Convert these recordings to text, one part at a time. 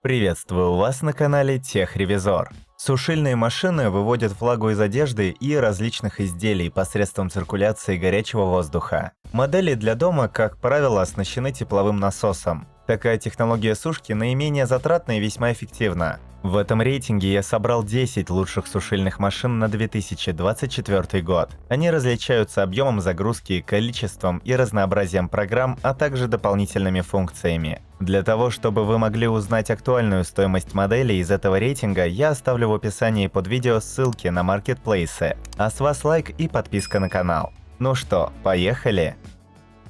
Приветствую вас на канале Техревизор. Сушильные машины выводят влагу из одежды и различных изделий посредством циркуляции горячего воздуха. Модели для дома, как правило, оснащены тепловым насосом. Такая технология сушки наименее затратна и весьма эффективна. В этом рейтинге я собрал 10 лучших сушильных машин на 2024 год. Они различаются объемом загрузки, количеством и разнообразием программ, а также дополнительными функциями. Для того, чтобы вы могли узнать актуальную стоимость моделей из этого рейтинга, я оставлю в описании под видео ссылки на маркетплейсы. А с вас лайк и подписка на канал. Ну что, поехали?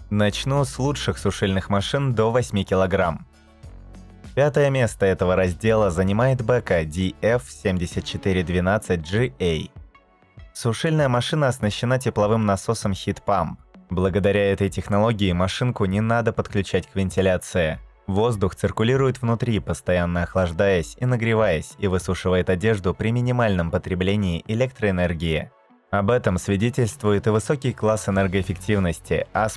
Начну с лучших сушильных машин до 8 кг. Пятое место этого раздела занимает Beko DF7412GA. Сушильная машина оснащена тепловым насосом Heat Pump. Благодаря этой технологии машинку не надо подключать к вентиляции. Воздух циркулирует внутри, постоянно охлаждаясь и нагреваясь, и высушивает одежду при минимальном потреблении электроэнергии. Об этом свидетельствует и высокий класс энергоэффективности А+.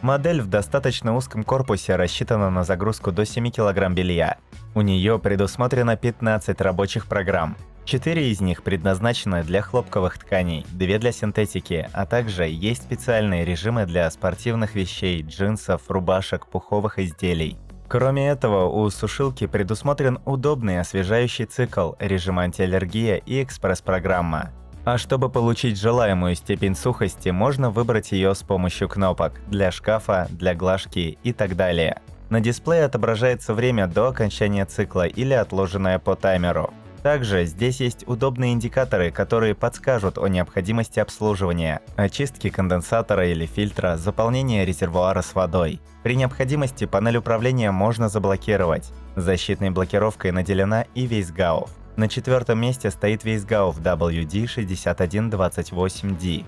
Модель в достаточно узком корпусе рассчитана на загрузку до 7 кг белья. У нее предусмотрено 15 рабочих программ. 4 из них предназначены для хлопковых тканей, 2 для синтетики, а также есть специальные режимы для спортивных вещей, джинсов, рубашек, пуховых изделий. Кроме этого, у сушилки предусмотрен удобный освежающий цикл, режим антиаллергия и экспресс-программа. А чтобы получить желаемую степень сухости, можно выбрать ее с помощью кнопок для шкафа, для глажки и так далее. На дисплее отображается время до окончания цикла или отложенное по таймеру. Также здесь есть удобные индикаторы, которые подскажут о необходимости обслуживания, очистки конденсатора или фильтра, заполнения резервуара с водой. При необходимости панель управления можно заблокировать. Защитной блокировкой наделена и Waysgauff. На 4-м месте стоит Waysgauff WD6128D.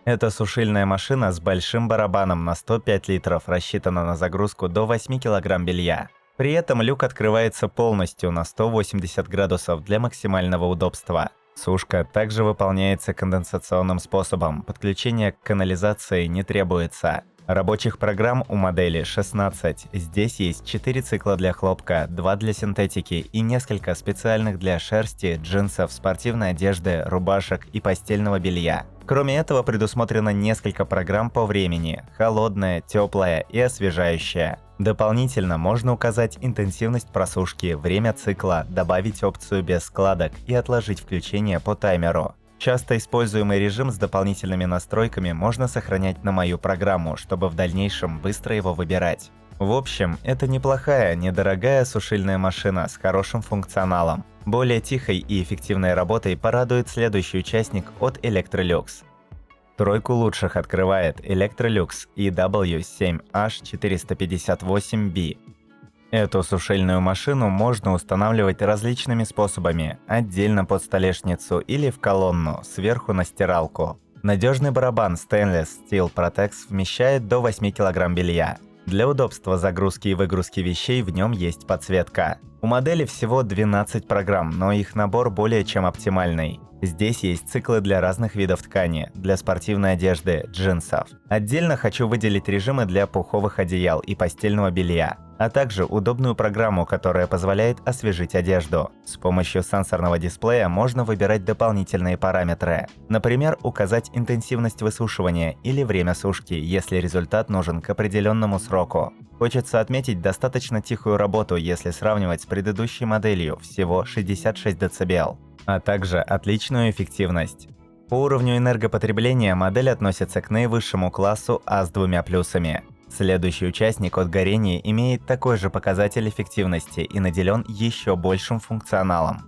Это сушильная машина с большим барабаном на 105 литров, рассчитана на загрузку до 8 кг белья. При этом люк открывается полностью на 180 градусов для максимального удобства. Сушка также выполняется конденсационным способом, подключение к канализации не требуется. Рабочих программ у модели 16. Здесь есть 4 цикла для хлопка, 2 для синтетики и несколько специальных для шерсти, джинсов, спортивной одежды, рубашек и постельного белья. Кроме этого, предусмотрено несколько программ по времени – холодная, теплая и освежающая. Дополнительно можно указать интенсивность просушки, время цикла, добавить опцию без складок и отложить включение по таймеру. Часто используемый режим с дополнительными настройками можно сохранять на мою программу, чтобы в дальнейшем быстро его выбирать. В общем, это неплохая, недорогая сушильная машина с хорошим функционалом. Более тихой и эффективной работой порадует следующий участник от Electrolux. Тройку лучших открывает Electrolux EW7H458B. Эту сушильную машину можно устанавливать различными способами, отдельно под столешницу или в колонну, сверху на стиралку. Надежный барабан Stainless Steel Protex вмещает до 8 кг белья. Для удобства загрузки и выгрузки вещей в нем есть подсветка. У модели всего 12 программ, но их набор более чем оптимальный. Здесь есть циклы для разных видов ткани, для спортивной одежды, джинсов. Отдельно хочу выделить режимы для пуховых одеял и постельного белья, а также удобную программу, которая позволяет освежить одежду. С помощью сенсорного дисплея можно выбирать дополнительные параметры. Например, указать интенсивность высушивания или время сушки, если результат нужен к определенному сроку. Хочется отметить достаточно тихую работу, если сравнивать с предыдущей моделью, всего 66 дБ, а также отличную эффективность. По уровню энергопотребления модель относится к наивысшему классу А с 2 плюсами. Следующий участник от горения имеет такой же показатель эффективности и наделен еще большим функционалом.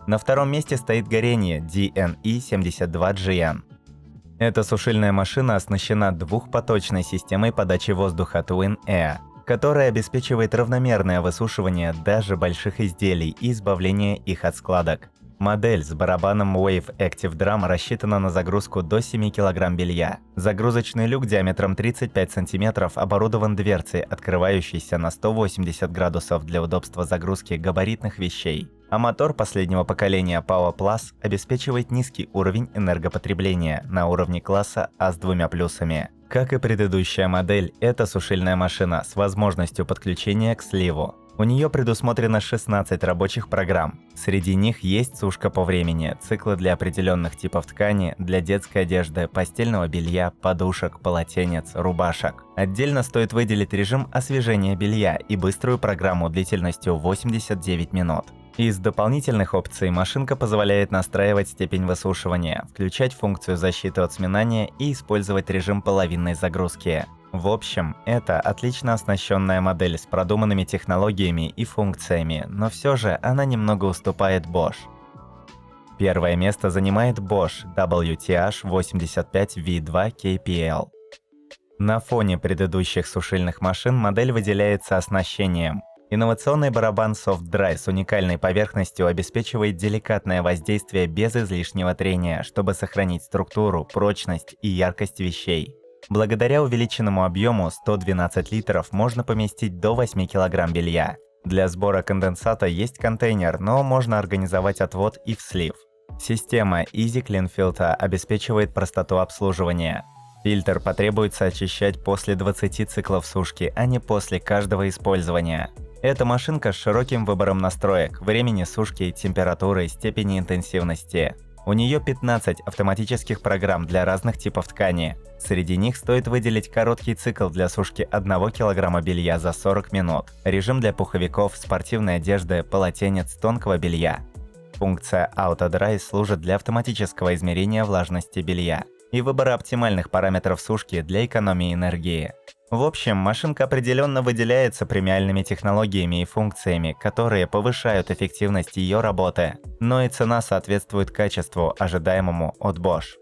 На 2-м месте стоит горение DNE72GN. Эта сушильная машина оснащена двухпоточной системой подачи воздуха Twin Air, которая обеспечивает равномерное высушивание даже больших изделий и избавление их от складок. Модель с барабаном Wave Active Drum рассчитана на загрузку до 7 кг белья. Загрузочный люк диаметром 35 см оборудован дверцей, открывающейся на 180 градусов для удобства загрузки габаритных вещей. а мотор последнего поколения Power Plus обеспечивает низкий уровень энергопотребления на уровне класса А с двумя плюсами. Как и предыдущая модель, это сушильная машина с возможностью подключения к сливу. У нее предусмотрено 16 рабочих программ. Среди них есть сушка по времени, циклы для определенных типов ткани, для детской одежды, постельного белья, подушек, полотенец, рубашек. Отдельно стоит выделить режим освежения белья и быструю программу длительностью 89 минут. Из дополнительных опций машинка позволяет настраивать степень высушивания, включать функцию защиты от сминания и использовать режим половинной загрузки. В общем, это отлично оснащенная модель с продуманными технологиями и функциями, но все же она немного уступает Bosch. Первое место занимает Bosch WTH85V2 KPL. На фоне предыдущих сушильных машин модель выделяется оснащением. Инновационный барабан Soft Dry с уникальной поверхностью обеспечивает деликатное воздействие без излишнего трения, чтобы сохранить структуру, прочность и яркость вещей. Благодаря увеличенному объему 112 литров можно поместить до 8 кг белья. Для сбора конденсата есть контейнер, но можно организовать отвод и в слив. Система Easy Clean Filter обеспечивает простоту обслуживания. Фильтр потребуется очищать после 20 циклов сушки, а не после каждого использования. Это машинка с широким выбором настроек, времени сушки, температуры, степени интенсивности. У нее 15 автоматических программ для разных типов ткани. Среди них стоит выделить короткий цикл для сушки 1 кг белья за 40 минут, режим для пуховиков, спортивной одежды, полотенец, тонкого белья. Функция Auto Dry служит для автоматического измерения влажности белья и выбора оптимальных параметров сушки для экономии энергии. В общем, машинка определенно выделяется премиальными технологиями и функциями, которые повышают эффективность ее работы, но и цена соответствует качеству, ожидаемому от Bosch.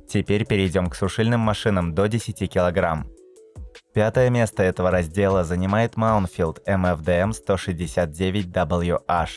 Теперь перейдем к сушильным машинам до 10 кг. Пятое место этого раздела занимает Mountfield MFDM 169WH.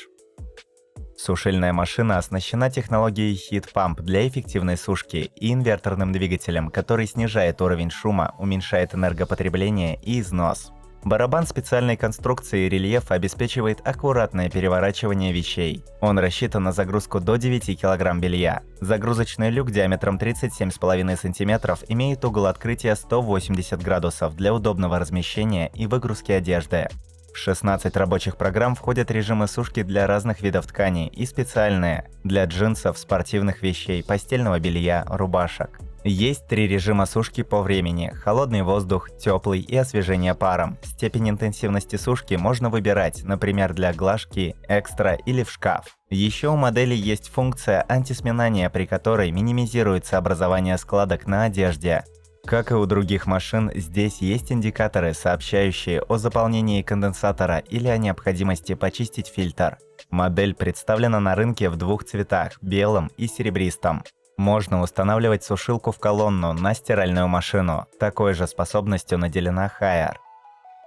Сушильная машина оснащена технологией Heat Pump для эффективной сушки и инверторным двигателем, который снижает уровень шума, уменьшает энергопотребление и износ. Барабан специальной конструкции и рельефа обеспечивает аккуратное переворачивание вещей. Он рассчитан на загрузку до 9 кг белья. Загрузочный люк диаметром 37,5 см имеет угол открытия 180 градусов для удобного размещения и выгрузки одежды. В 16 рабочих программ входят режимы сушки для разных видов тканей и специальные для джинсов, спортивных вещей, постельного белья, рубашек. Есть 3 режима сушки по времени: холодный воздух, теплый и освежение паром. Степень интенсивности сушки можно выбирать, например, для глажки, экстра или в шкаф. Еще у модели есть функция антисминания, при которой минимизируется образование складок на одежде. Как и у других машин, здесь есть индикаторы, сообщающие о заполнении конденсатора или о необходимости почистить фильтр. Модель представлена на рынке в 2 цветах – белом и серебристом. Можно устанавливать сушилку в колонну на стиральную машину. Такой же способностью наделена Haier.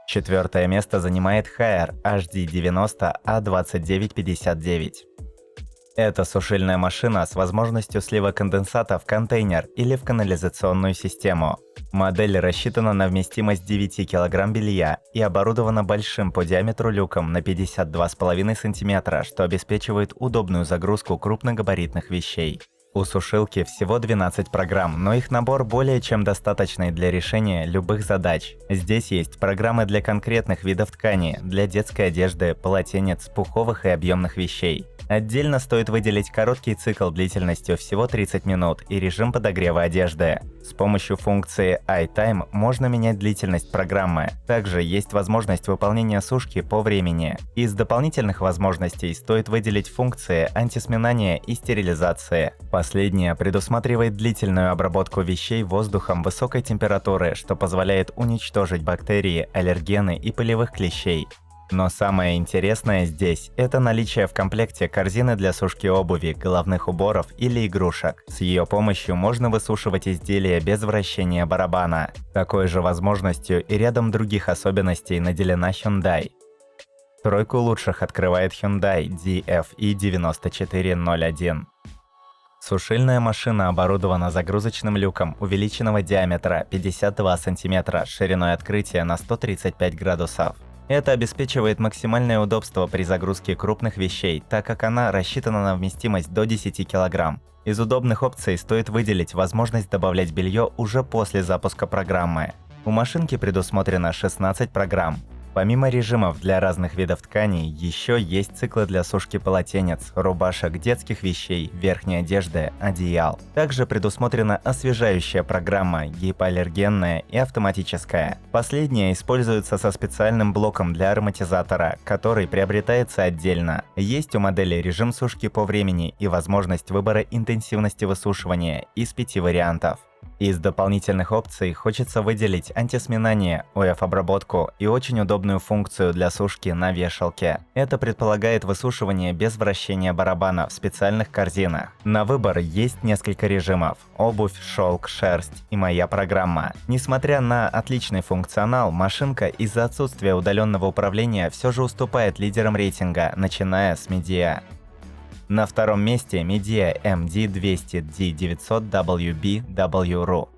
Четвертое место занимает Haier HD90A2959. Это сушильная машина с возможностью слива конденсата в контейнер или в канализационную систему. Модель рассчитана на вместимость 9 кг белья и оборудована большим по диаметру люком на 52,5 см, что обеспечивает удобную загрузку крупногабаритных вещей. У сушилки всего 12 программ, но их набор более чем достаточный для решения любых задач. Здесь есть программы для конкретных видов ткани, для детской одежды, полотенец, пуховых и объемных вещей. Отдельно стоит выделить короткий цикл длительностью всего 30 минут и режим подогрева одежды. С помощью функции iTime можно менять длительность программы. Также есть возможность выполнения сушки по времени. Из дополнительных возможностей стоит выделить функции антисминания и стерилизации. Последняя предусматривает длительную обработку вещей воздухом высокой температуры, что позволяет уничтожить бактерии, аллергены и пылевых клещей. Но самое интересное здесь – это наличие в комплекте корзины для сушки обуви, головных уборов или игрушек. С ее помощью можно высушивать изделия без вращения барабана. Такой же возможностью и рядом других особенностей наделена Hyundai. Тройку лучших открывает Hyundai DFE9401. Сушильная машина оборудована загрузочным люком увеличенного диаметра 52 см с шириной открытия на 135 градусов. Это обеспечивает максимальное удобство при загрузке крупных вещей, так как она рассчитана на вместимость до 10 кг. Из удобных опций стоит выделить возможность добавлять белье уже после запуска программы. У машинки предусмотрено 16 программ. Помимо режимов для разных видов тканей, еще есть циклы для сушки полотенец, рубашек, детских вещей, верхней одежды, одеял. Также предусмотрена освежающая программа, гипоаллергенная и автоматическая. Последняя используется со специальным блоком для ароматизатора, который приобретается отдельно. Есть у модели режим сушки по времени и возможность выбора интенсивности высушивания из 5 вариантов. Из дополнительных опций хочется выделить антисминание, ОФ-обработку и очень удобную функцию для сушки на вешалке. Это предполагает высушивание без вращения барабана в специальных корзинах. На выбор есть несколько режимов: обувь, шелк, шерсть и моя программа. Несмотря на отличный функционал, машинка из-за отсутствия удаленного управления все же уступает лидерам рейтинга, начиная с Midea. На втором месте Midea MD200D900WB-WRU.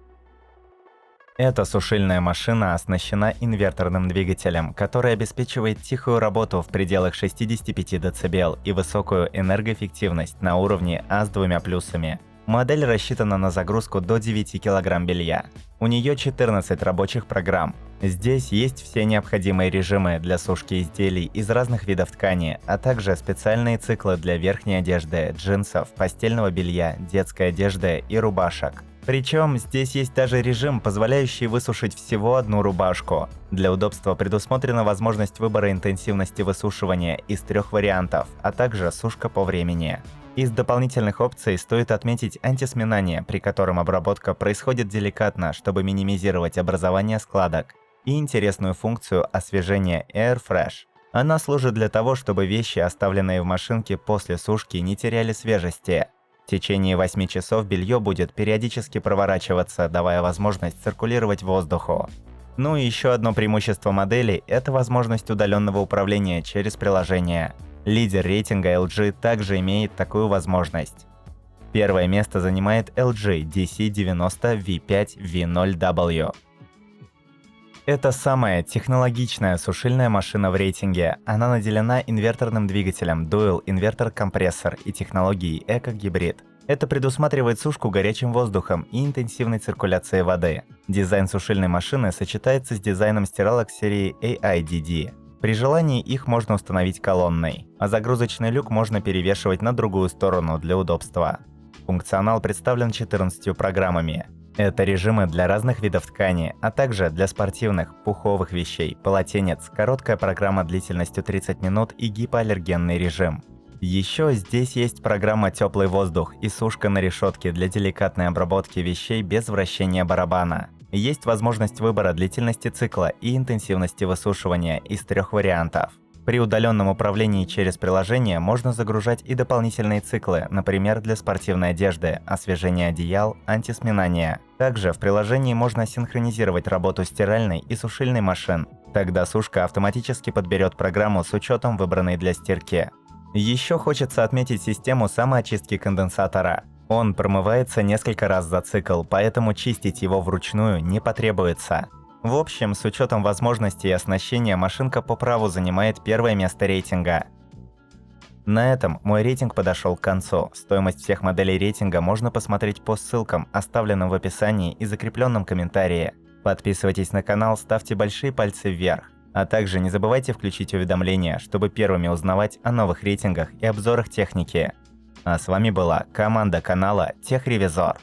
Эта сушильная машина оснащена инверторным двигателем, который обеспечивает тихую работу в пределах 65 дБ и высокую энергоэффективность на уровне А с 2 плюсами. Модель рассчитана на загрузку до 9 кг белья. У нее 14 рабочих программ. Здесь есть все необходимые режимы для сушки изделий из разных видов ткани, а также специальные циклы для верхней одежды, джинсов, постельного белья, детской одежды и рубашек. Причем здесь есть даже режим, позволяющий высушить всего одну рубашку. Для удобства предусмотрена возможность выбора интенсивности высушивания из 3 вариантов, а также сушка по времени. Из дополнительных опций стоит отметить антисминание, при котором обработка происходит деликатно, чтобы минимизировать образование складок, и интересную функцию освежения Air Fresh. Она служит для того, чтобы вещи, оставленные в машинке после сушки, не теряли свежести. В течение 8 часов белье будет периодически проворачиваться, давая возможность циркулировать воздуху. Ну и еще одно преимущество модели – это возможность удаленного управления через приложение. Лидер рейтинга LG также имеет такую возможность. Первое место занимает LG DC90V5V0W. Это самая технологичная сушильная машина в рейтинге. Она наделена инверторным двигателем Dual Inverter Compressor и технологией Eco-Hybrid. Это предусматривает сушку горячим воздухом и интенсивной циркуляцией воды. Дизайн сушильной машины сочетается с дизайном стиралок серии AIDD. При желании их можно установить колонной, а загрузочный люк можно перевешивать на другую сторону для удобства. Функционал представлен 14 программами. Это режимы для разных видов ткани, а также для спортивных, пуховых вещей, полотенец, короткая программа длительностью 30 минут и гипоаллергенный режим. Еще здесь есть программа «Теплый воздух» и сушка на решетке для деликатной обработки вещей без вращения барабана. Есть возможность выбора длительности цикла и интенсивности высушивания из 3 вариантов. При удаленном управлении через приложение можно загружать и дополнительные циклы, например, для спортивной одежды, освежения одеял, антисминания. Также в приложении можно синхронизировать работу стиральной и сушильной машин. Тогда сушка автоматически подберет программу с учетом выбранной для стирки. Еще хочется отметить систему самоочистки конденсатора. Он промывается несколько раз за цикл, поэтому чистить его вручную не потребуется. В общем, с учетом возможностей оснащения, машинка по праву занимает первое место рейтинга. На этом мой рейтинг подошел к концу. Стоимость всех моделей рейтинга можно посмотреть по ссылкам, оставленным в описании и закрепленном комментарии. Подписывайтесь на канал, ставьте большие пальцы вверх. А также не забывайте включить уведомления, чтобы первыми узнавать о новых рейтингах и обзорах техники. А с вами была команда канала Техревизор.